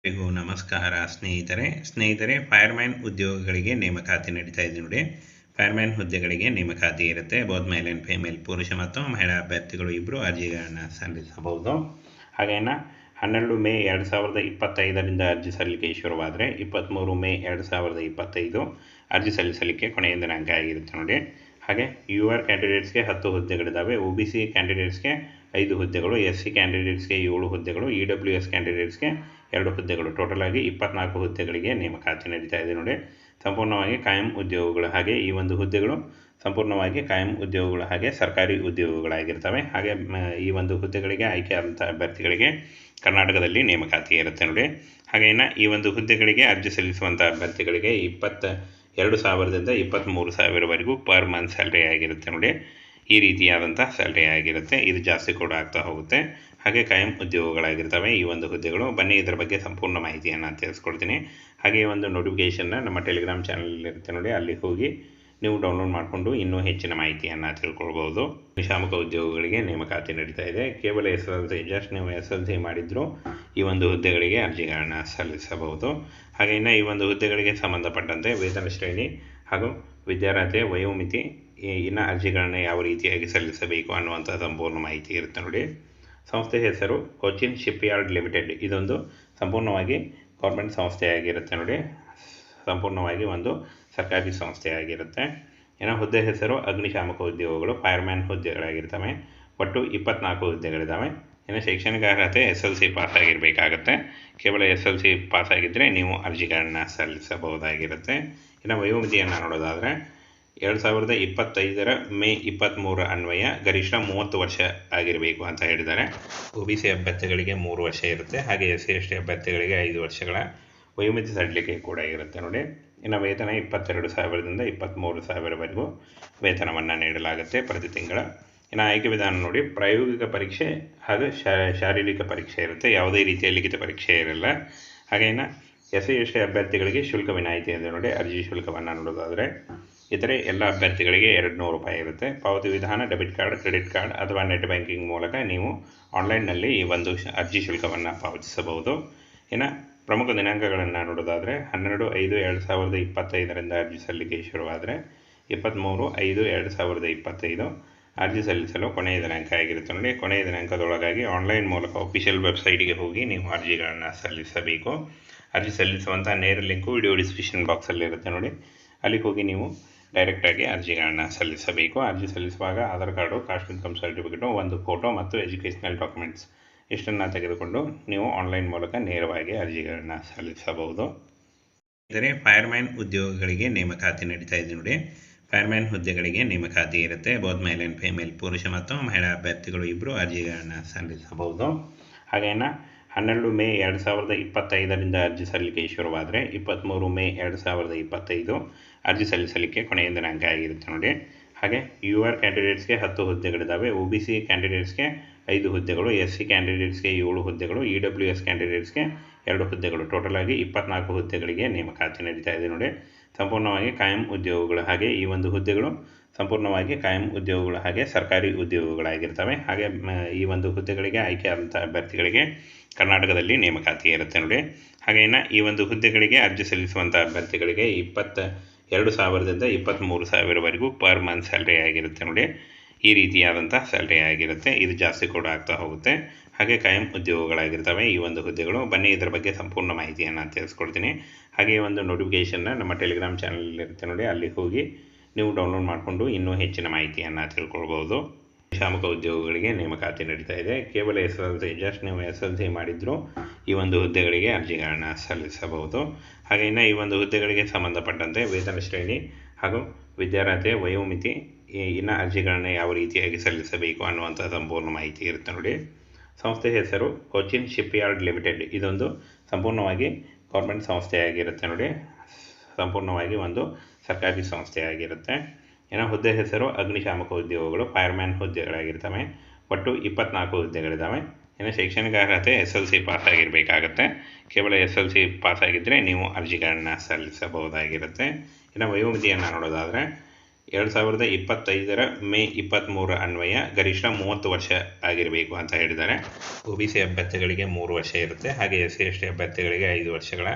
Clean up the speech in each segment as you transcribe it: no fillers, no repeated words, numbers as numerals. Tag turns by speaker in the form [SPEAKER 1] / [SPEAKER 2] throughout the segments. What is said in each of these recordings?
[SPEAKER 1] ಎಲ್ಲರಿಗೂ ನಮಸ್ಕಾರ ಸ್ನೇಹಿತರೆ ಫೈರ್ಮ್ಯಾನ್ ಉದ್ಯೋಗಗಳಿಗೆ ನೇಮಕಾತಿ ನಡೀತಾ ಇದೆ ನೋಡಿ. ಫೈರ್ಮ್ಯಾನ್ ಹುದ್ದೆಗಳಿಗೆ ನೇಮಕಾತಿ ಇರುತ್ತೆ. ಬೋತ್ ಮೇಲ್ ಆ್ಯಂಡ್ ಫೀಮೇಲ್, ಪುರುಷ ಮತ್ತು ಮಹಿಳಾ ಅಭ್ಯರ್ಥಿಗಳು ಇಬ್ಬರು ಅರ್ಜಿಗಳನ್ನು ಸಲ್ಲಿಸಬಹುದು. ಹಾಗೇನ 12 ಮೇ 2025ರಿಂದ ಅರ್ಜಿ ಸಲ್ಲಿಕೆ ಶುರುವಾದರೆ 23 ಮೇ 2025 ಅರ್ಜಿ ಸಲ್ಲಿಸಲಿಕ್ಕೆ ಕೊನೆಯ ದಿನಾಂಕ ಆಗಿರುತ್ತೆ ನೋಡಿ. ಹಾಗೆ UR ಕ್ಯಾಂಡಿಡೇಟ್ಸ್ಗೆ 10 ಹುದ್ದೆಗಳಿದ್ದಾವೆ. OBC ಕ್ಯಾಂಡಿಡೇಟ್ಸ್ಗೆ 5 ಹುದ್ದೆಗಳು, SC ಕ್ಯಾಂಡಿಡೇಟ್ಸ್ಗೆ 7 ಹುದ್ದೆಗಳು, EWS ಕ್ಯಾಂಡಿಡೇಟ್ಸ್ಗೆ 2 ಹುದ್ದೆಗಳು, ಟೋಟಲ್ ಆಗಿ 24 ಹುದ್ದೆಗಳಿಗೆ ನೇಮಕಾತಿ ನಡೀತಾ ಇದೆ ನೋಡಿ. ಸಂಪೂರ್ಣವಾಗಿ ಕಾಯಂ ಉದ್ಯೋಗಗಳು. ಹಾಗೆ ಈ ಒಂದು ಹುದ್ದೆಗಳು ಸಂಪೂರ್ಣವಾಗಿ ಕಾಯಂ ಉದ್ಯೋಗಗಳು ಹಾಗೆ ಸರ್ಕಾರಿ ಉದ್ಯೋಗಗಳಾಗಿರ್ತವೆ. ಹಾಗೆ ಈ ಒಂದು ಹುದ್ದೆಗಳಿಗೆ ಆಯ್ಕೆಯಾದಂಥ ಅಭ್ಯರ್ಥಿಗಳಿಗೆ ಕರ್ನಾಟಕದಲ್ಲಿ ನೇಮಕಾತಿ ಇರುತ್ತೆ ನೋಡಿ. ಹಾಗೇನ ಈ ಒಂದು ಹುದ್ದೆಗಳಿಗೆ ಅರ್ಜಿ ಸಲ್ಲಿಸುವಂಥ ಅಭ್ಯರ್ಥಿಗಳಿಗೆ 22,000ದಿಂದ 23,000ವರೆಗೂ ಪರ್ ಮಂತ್ ಸ್ಯಾಲ್ರಿ ಆಗಿರುತ್ತೆ ನೋಡಿ. ಈ ರೀತಿಯಾದಂಥ ಸ್ಯಾಲ್ರಿ ಆಗಿರುತ್ತೆ. ಇದು ಜಾಸ್ತಿ ಕೂಡ ಆಗ್ತಾ ಹೋಗುತ್ತೆ. ಹಾಗೆ ಕಾಯಂ ಉದ್ಯೋಗಗಳಾಗಿರ್ತವೆ ಈ ಒಂದು ಹುದ್ದೆಗಳು. ಬನ್ನಿ ಇದರ ಬಗ್ಗೆ ಸಂಪೂರ್ಣ ಮಾಹಿತಿಯನ್ನು ತಿಳಿಸ್ಕೊಡ್ತೀನಿ. ಹಾಗೆ ಒಂದು ನೋಟಿಫಿಕೇಷನ್ನ ನಮ್ಮ ಟೆಲಿಗ್ರಾಮ್ ಚಾನಲ್ ಇರುತ್ತೆ ನೋಡಿ, ಅಲ್ಲಿ ಹೋಗಿ ನೀವು ಡೌನ್ಲೋಡ್ ಮಾಡಿಕೊಂಡು ಇನ್ನೂ ಹೆಚ್ಚಿನ ಮಾಹಿತಿಯನ್ನು ತಿಳ್ಕೊಳ್ಬೋದು. ನಿಶಾಮಕ ಉದ್ಯೋಗಗಳಿಗೆ ನೇಮಕಾತಿ ನಡೀತಾ ಇದೆ. ಕೇವಲ SSLC, ಜಸ್ಟ್ ನೀವು SSLC ಮಾಡಿದ್ರು ಈ ಒಂದು ಹುದ್ದೆಗಳಿಗೆ ಅರ್ಜಿಗಳನ್ನು ಸಲ್ಲಿಸಬಹುದು. ಹಾಗೆ ಇನ್ನು ಈ ಒಂದು ಹುದ್ದೆಗಳಿಗೆ ಸಂಬಂಧಪಟ್ಟಂತೆ ವೇತನ ಶ್ರೇಣಿ ಹಾಗೂ ವಿದ್ಯಾರ್ಹತೆ, ವಯೋಮಿತಿ, ಇನ್ನು ಅರ್ಜಿಗಳನ್ನು ಯಾವ ರೀತಿಯಾಗಿ ಸಲ್ಲಿಸಬೇಕು ಅನ್ನುವಂಥ ಸಂಪೂರ್ಣ ಮಾಹಿತಿ ಇರುತ್ತೆ ನೋಡಿ. ಸಂಸ್ಥೆ ಹೆಸರು ಕೊಚ್ಚಿನ್ ಶಿಪ್ಯಾರ್ಡ್ ಲಿಮಿಟೆಡ್. ಇದೊಂದು ಸಂಪೂರ್ಣವಾಗಿ ಗೌರ್ಮೆಂಟ್ ಸಂಸ್ಥೆಯಾಗಿರುತ್ತೆ ನೋಡಿ. ಸಂಪೂರ್ಣವಾಗಿ ಒಂದು ಸರ್ಕಾರಿ ಸಂಸ್ಥೆಯಾಗಿರುತ್ತೆ. ಇನ್ನು ಹುದ್ದೆ ಹೆಸರು ಅಗ್ನಿಶಾಮಕ ಉದ್ಯೋಗಗಳು, ಫೈರ್ಮ್ಯಾನ್ ಹುದ್ದೆಗಳಾಗಿರ್ತವೆ. ಒಟ್ಟು 24 ಹುದ್ದೆಗಳಿದ್ದಾವೆ. ಇನ್ನು ಶೈಕ್ಷಣಿಕ ಅರ್ಹತೆ SSLC ಪಾಸ್ ಆಗಿರಬೇಕಾಗತ್ತೆ. ಕೇವಲ SSLC ಪಾಸ್ ಆಗಿದ್ದರೆ ನೀವು ಅರ್ಜಿಗಳನ್ನು ಸಲ್ಲಿಸಬಹುದಾಗಿರುತ್ತೆ. ಇನ್ನು ವಯೋಮಿತಿಯನ್ನು ನೋಡೋದಾದರೆ 2025 ಮೇ 23 ಅನ್ವಯ ಗರಿಷ್ಠ 30 ವರ್ಷ ಆಗಿರಬೇಕು ಅಂತ ಹೇಳಿದ್ದಾರೆ. OBC ಅಭ್ಯರ್ಥಿಗಳಿಗೆ 3 ವರ್ಷ ಇರುತ್ತೆ. ಹಾಗೆ SC ST ಅಭ್ಯರ್ಥಿಗಳಿಗೆ 5 ವರ್ಷಗಳ ವಯೋಮಿತಿ ಸಡಿಲಿಕೆ ಕೂಡ ಇರುತ್ತೆ ನೋಡಿ. ಇನ್ನು ವೇತನ 22,000ದಿಂದ 23,000ವರೆಗೂ ವೇತನವನ್ನು ನೀಡಲಾಗುತ್ತೆ ಪ್ರತಿ ತಿಂಗಳ. ಇನ್ನು ಆಯ್ಕೆ ವಿಧಾನ ನೋಡಿ, ಪ್ರಾಯೋಗಿಕ ಪರೀಕ್ಷೆ ಹಾಗೂ ಶಾರೀರಿಕ ಪರೀಕ್ಷೆ ಇರುತ್ತೆ. ಯಾವುದೇ ರೀತಿಯ ಲಿಖಿತ ಪರೀಕ್ಷೆ ಇರಲ್ಲ. ಹಾಗೆ ಇನ್ನು SC ST ಅಭ್ಯರ್ಥಿಗಳಿಗೆ ಶುಲ್ಕ ವಿನಾಯಿತಿ ಇದೆ ನೋಡಿ. ಅರ್ಜಿ ಶುಲ್ಕವನ್ನು ನೋಡೋದಾದರೆ ಇತರೆ ಎಲ್ಲ ಅಭ್ಯರ್ಥಿಗಳಿಗೆ 200 ರೂಪಾಯಿ ಇರುತ್ತೆ. ಪಾವತಿ ವಿಧಾನ ಡೆಬಿಟ್ ಕಾರ್ಡ್, ಕ್ರೆಡಿಟ್ ಕಾರ್ಡ್ ಅಥವಾ ನೆಟ್ ಬ್ಯಾಂಕಿಂಗ್ ಮೂಲಕ ನೀವು ಆನ್ಲೈನ್ನಲ್ಲಿ ಈ ಒಂದು ಅರ್ಜಿ ಶುಲ್ಕವನ್ನು ಪಾವತಿಸಬಹುದು. ಇನ್ನು ಪ್ರಮುಖ ದಿನಾಂಕಗಳನ್ನು ನೋಡೋದಾದರೆ 12/5/2025ರಿಂದ ಅರ್ಜಿ ಸಲ್ಲಿಕೆ ಶುರುವಾದರೆ 23/5/2025 ಅರ್ಜಿ ಸಲ್ಲಿಸಲು ಕೊನೆಯ ದಿನಾಂಕ ಆಗಿರುತ್ತೆ ನೋಡಿ. ಕೊನೆಯ ದಿನಾಂಕದೊಳಗಾಗಿ ಆನ್ಲೈನ್ ಮೂಲಕ ಅಫಿಷಿಯಲ್ ವೆಬ್ಸೈಟ್ಗೆ ಹೋಗಿ ನೀವು ಅರ್ಜಿಗಳನ್ನು ಸಲ್ಲಿಸಬೇಕು. ಅರ್ಜಿ ಸಲ್ಲಿಸುವಂಥ ನೇರ ಲಿಂಕು ವಿಡಿಯೋ ಡಿಸ್ಕ್ರಿಪ್ಷನ್ ಬಾಕ್ಸಲ್ಲಿರುತ್ತೆ ನೋಡಿ. ಅಲ್ಲಿಗೆ ಹೋಗಿ ನೀವು ಡೈರೆಕ್ಟಾಗಿ ಅರ್ಜಿಗಳನ್ನು ಸಲ್ಲಿಸಬೇಕು. ಅರ್ಜಿ ಸಲ್ಲಿಸುವಾಗ Aadhaar card, caste income certificate, ಒಂದು ಫೋಟೋ ಮತ್ತು ಎಜುಕೇಷನಲ್ ಡಾಕ್ಯುಮೆಂಟ್ಸ್ ಇಷ್ಟನ್ನು ತೆಗೆದುಕೊಂಡು ನೀವು ಆನ್ಲೈನ್ ಮೂಲಕ ನೇರವಾಗಿ ಅರ್ಜಿಗಳನ್ನು ಸಲ್ಲಿಸಬಹುದು. ಇದರೆ ಫೈರ್ಮ್ಯಾನ್ ಉದ್ಯೋಗಗಳಿಗೆ ನೇಮಕಾತಿ ನಡೀತಾ ಇದೆ ನೋಡಿ. ಫೈರ್ಮ್ಯಾನ್ ಹುದ್ದೆಗಳಿಗೆ ನೇಮಕಾತಿ ಇರುತ್ತೆ. ಬೋತ್ ಮೇಲ್ ಆ್ಯಂಡ್ ಫೀಮೇಲ್, ಪುರುಷ ಮತ್ತು ಮಹಿಳಾ ಅಭ್ಯರ್ಥಿಗಳು ಇಬ್ಬರು ಅರ್ಜಿಗಳನ್ನು ಸಲ್ಲಿಸಬಹುದು. ಹಾಗೇನ 12 ಮೇ 2025ರಿಂದ ಅರ್ಜಿ ಸಲ್ಲಿಕೆ ಶುರುವಾದರೆ 23 ಮೇ 2025 ಅರ್ಜಿ ಸಲ್ಲಿಸಲಿಕ್ಕೆ ಕೊನೆಯ ದಿನಾಂಕ ಆಗಿರುತ್ತೆ ನೋಡಿ. ಹಾಗೆ UR ಕ್ಯಾಂಡಿಡೇಟ್ಸ್ಗೆ 10 ಹುದ್ದೆಗಳಿದ್ದಾವೆ. OBC ಕ್ಯಾಂಡಿಡೇಟ್ಸ್ಗೆ 5 ಹುದ್ದೆಗಳು, SC ಕ್ಯಾಂಡಿಡೇಟ್ಸ್ಗೆ 7 ಹುದ್ದೆಗಳು, EWS ಕ್ಯಾಂಡಿಡೇಟ್ಸ್ಗೆ 2 ಹುದ್ದೆಗಳು, ಟೋಟಲ್ ಆಗಿ 24 ಹುದ್ದೆಗಳಿಗೆ ನೇಮಕಾತಿ ನಡೀತಾ ಇದೆ ನೋಡಿ. ಸಂಪೂರ್ಣವಾಗಿ ಕಾಯಂ ಉದ್ಯೋಗಗಳು. ಹಾಗೆ ಈ ಒಂದು ಹುದ್ದೆಗಳು ಸಂಪೂರ್ಣವಾಗಿ ಕಾಯಂ ಉದ್ಯೋಗಗಳು ಹಾಗೆ ಸರ್ಕಾರಿ ಉದ್ಯೋಗಗಳಾಗಿರ್ತವೆ. ಹಾಗೆ ಈ ಒಂದು ಹುದ್ದೆಗಳಿಗೆ ಆಯ್ಕೆಯಾದಂಥ ಅಭ್ಯರ್ಥಿಗಳಿಗೆ ಕರ್ನಾಟಕದಲ್ಲಿ ನೇಮಕಾತಿ ಇರುತ್ತೆ ನೋಡಿ. ಹಾಗೆ ಇನ್ನು ಈ ಒಂದು ಹುದ್ದೆಗಳಿಗೆ ಅರ್ಜಿ ಸಲ್ಲಿಸುವಂಥ ಅಭ್ಯರ್ಥಿಗಳಿಗೆ 22,000ದಿಂದ 23,000ವರೆಗೂ ಪರ್ ಮಂತ್ ಸ್ಯಾಲ್ರಿ ಆಗಿರುತ್ತೆ ನೋಡಿ. ಈ ರೀತಿಯಾದಂಥ ಸ್ಯಾಲ್ರಿ ಆಗಿರುತ್ತೆ. ಇದು ಜಾಸ್ತಿ ಕೂಡ ಆಗ್ತಾ ಹೋಗುತ್ತೆ. ಹಾಗೆ ಕಾಯಂ ಉದ್ಯೋಗಗಳಾಗಿರ್ತವೆ ಈ ಒಂದು ಹುದ್ದೆಗಳು. ಬನ್ನಿ ಇದರ ಬಗ್ಗೆ ಸಂಪೂರ್ಣ ಮಾಹಿತಿಯನ್ನು ತಿಳಿಸ್ಕೊಡ್ತೀನಿ. ಹಾಗೆ ಒಂದು ನೋಟಿಫಿಕೇಷನ್ನ ನಮ್ಮ ಟೆಲಿಗ್ರಾಮ್ ಚಾನಲ್ ಇರುತ್ತೆ ನೋಡಿ, ಅಲ್ಲಿ ಹೋಗಿ ನೀವು ಡೌನ್ಲೋಡ್ ಮಾಡಿಕೊಂಡು ಇನ್ನೂ ಹೆಚ್ಚಿನ ಮಾಹಿತಿಯನ್ನು ತಿಳ್ಕೊಳ್ಬೋದು. ನಿಶಾಮಕ ಉದ್ಯೋಗಗಳಿಗೆ ನೇಮಕಾತಿ ನಡೀತಾ ಇದೆ. ಕೇವಲ SSLC, ಜಸ್ಟ್ ನೀವು SSLC ಮಾಡಿದ್ರು ಈ ಒಂದು ಹುದ್ದೆಗಳಿಗೆ ಅರ್ಜಿಗಳನ್ನು ಸಲ್ಲಿಸಬಹುದು. ಹಾಗೆ ಇನ್ನು ಈ ಒಂದು ಹುದ್ದೆಗಳಿಗೆ ಸಂಬಂಧಪಟ್ಟಂತೆ ವೇತನ ಶ್ರೇಣಿ ಹಾಗೂ ವಿದ್ಯಾರ್ಹತೆ, ವಯೋಮಿತಿ, ಇನ್ನು ಅರ್ಜಿಗಳನ್ನು ಯಾವ ರೀತಿಯಾಗಿ ಸಲ್ಲಿಸಬೇಕು ಅನ್ನುವಂಥ ಸಂಪೂರ್ಣ ಮಾಹಿತಿ ಇರುತ್ತೆ ನೋಡಿ. ಸಂಸ್ಥೆ ಹೆಸರು ಕೊಚ್ಚಿನ್ ಶಿಪ್ಯಾರ್ಡ್ ಲಿಮಿಟೆಡ್. ಇದೊಂದು ಸಂಪೂರ್ಣವಾಗಿ ಗೌರ್ಮೆಂಟ್ ಸಂಸ್ಥೆಯಾಗಿರುತ್ತೆ ನೋಡಿ. ಸಂಪೂರ್ಣವಾಗಿ ಒಂದು ಸರ್ಕಾರಿ ಸಂಸ್ಥೆಯಾಗಿರುತ್ತೆ. ಇನ್ನು ಹುದ್ದೆ ಹೆಸರು ಅಗ್ನಿಶಾಮಕ ಉದ್ಯೋಗಗಳು, ಫೈರ್ಮ್ಯಾನ್ ಹುದ್ದೆಗಳಾಗಿರ್ತವೆ. ಒಟ್ಟು 24 ಹುದ್ದೆಗಳಿದ್ದಾವೆ. ಇನ್ನು ಶೈಕ್ಷಣಿಕ ಅರ್ಹತೆ SSLC ಪಾಸ್ ಆಗಿರಬೇಕಾಗತ್ತೆ. ಕೇವಲ SSLC ಪಾಸ್ ಆಗಿದ್ದರೆ ನೀವು ಅರ್ಜಿಗಳನ್ನು ಸಲ್ಲಿಸಬಹುದಾಗಿರುತ್ತೆ. ಇನ್ನು ವಯೋಮಿತಿಯನ್ನು ನೋಡೋದಾದರೆ 2025 ಮೇ 23 ಅನ್ವಯ ಗರಿಷ್ಠ 30 ವರ್ಷ ಆಗಿರಬೇಕು ಅಂತ ಹೇಳಿದ್ದಾರೆ. OBC ಅಭ್ಯರ್ಥಿಗಳಿಗೆ 3 ವರ್ಷ ಇರುತ್ತೆ, ಹಾಗೆ SC/ST ಅಭ್ಯರ್ಥಿಗಳಿಗೆ 5 ವರ್ಷಗಳ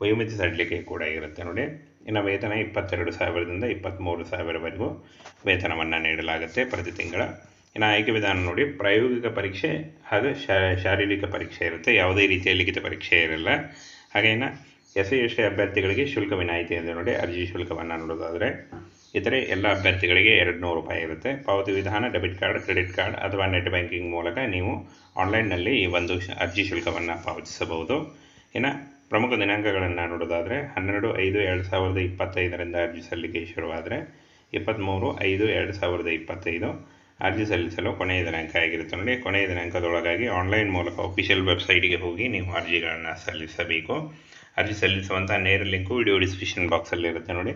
[SPEAKER 1] ವಯೋಮಿತಿ ಸಡಿಲಿಕೆ ಕೂಡ ಇರುತ್ತೆ ನೋಡಿ. ಇನ್ನು ವೇತನ 22,000ದಿಂದ 23,000ವರೆಗೂ ವೇತನವನ್ನು ನೀಡಲಾಗುತ್ತೆ ಪ್ರತಿ ತಿಂಗಳ. ಇನ್ನು ಆಯ್ಕೆ ವಿಧಾನ ನೋಡಿ, ಪ್ರಾಯೋಗಿಕ ಪರೀಕ್ಷೆ ಹಾಗೂ ಶಾರೀರಿಕ ಪರೀಕ್ಷೆ ಇರುತ್ತೆ, ಯಾವುದೇ ರೀತಿಯ ಲಿಖಿತ ಪರೀಕ್ಷೆ ಇರಲ್ಲ. ಹಾಗೆ ಇನ್ನು SC/ST ಅಭ್ಯರ್ಥಿಗಳಿಗೆ ಶುಲ್ಕ ವಿನಾಯಿತಿ ಇದೆ ನೋಡಿ. ಅರ್ಜಿ ಶುಲ್ಕವನ್ನು ನೋಡೋದಾದರೆ ಇತರೆ ಎಲ್ಲ ಅಭ್ಯರ್ಥಿಗಳಿಗೆ 200 ರೂಪಾಯಿ ಇರುತ್ತೆ. ಪಾವತಿ ವಿಧಾನ ಡೆಬಿಟ್ ಕಾರ್ಡ್, ಕ್ರೆಡಿಟ್ ಕಾರ್ಡ್ ಅಥವಾ ನೆಟ್ ಬ್ಯಾಂಕಿಂಗ್ ಮೂಲಕ ನೀವು ಆನ್ಲೈನ್ನಲ್ಲಿ ಈ ಒಂದು ಅರ್ಜಿ ಶುಲ್ಕವನ್ನು ಪಾವತಿಸಬಹುದು. ಇನ್ನು ಪ್ರಮುಖ ದಿನಾಂಕಗಳನ್ನು ನೋಡೋದಾದರೆ 12/5/2025ರಿಂದ ಅರ್ಜಿ ಸಲ್ಲಿಕೆ ಶುರುವಾದರೆ 23/5/2025 ಅರ್ಜಿ ಸಲ್ಲಿಸಲು ಕೊನೆಯ ದಿನಾಂಕ ಆಗಿರುತ್ತೆ ನೋಡಿ. ಕೊನೆಯ ದಿನಾಂಕದೊಳಗಾಗಿ ಆನ್ಲೈನ್ ಮೂಲಕ ಅಫಿಷಿಯಲ್ ವೆಬ್ಸೈಟ್ಗೆ ಹೋಗಿ ನೀವು ಅರ್ಜಿಗಳನ್ನು ಸಲ್ಲಿಸಬೇಕು. ಅರ್ಜಿ ಸಲ್ಲಿಸುವಂಥ ನೇರ ಲಿಂಕು ವಿಡಿಯೋ ಡಿಸ್ಕ್ರಿಪ್ಷನ್ ಬಾಕ್ಸಲ್ಲಿ ಇರುತ್ತೆ ನೋಡಿ.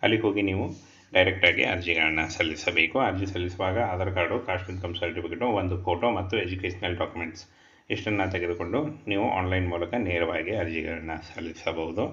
[SPEAKER 1] ಅಲ್ಲಿಗೆ ಹೋಗಿ ನೀವು ಡೈರೆಕ್ಟಾಗಿ ಅರ್ಜಿಗಳನ್ನು ಸಲ್ಲಿಸಬೇಕು. ಅರ್ಜಿ ಸಲ್ಲಿಸುವಾಗ Aadhaar card, caste income certificate, ಒಂದು ಫೋಟೋ ಮತ್ತು ಎಜುಕೇಷನಲ್ ಡಾಕ್ಯುಮೆಂಟ್ಸ್ ಇಷ್ಟನ್ನು ತೆಗೆದುಕೊಂಡು ನೀವು ಆನ್ಲೈನ್ ಮೂಲಕ ನೇರವಾಗಿ ಅರ್ಜಿಗಳನ್ನು ಸಲ್ಲಿಸಬಹುದು.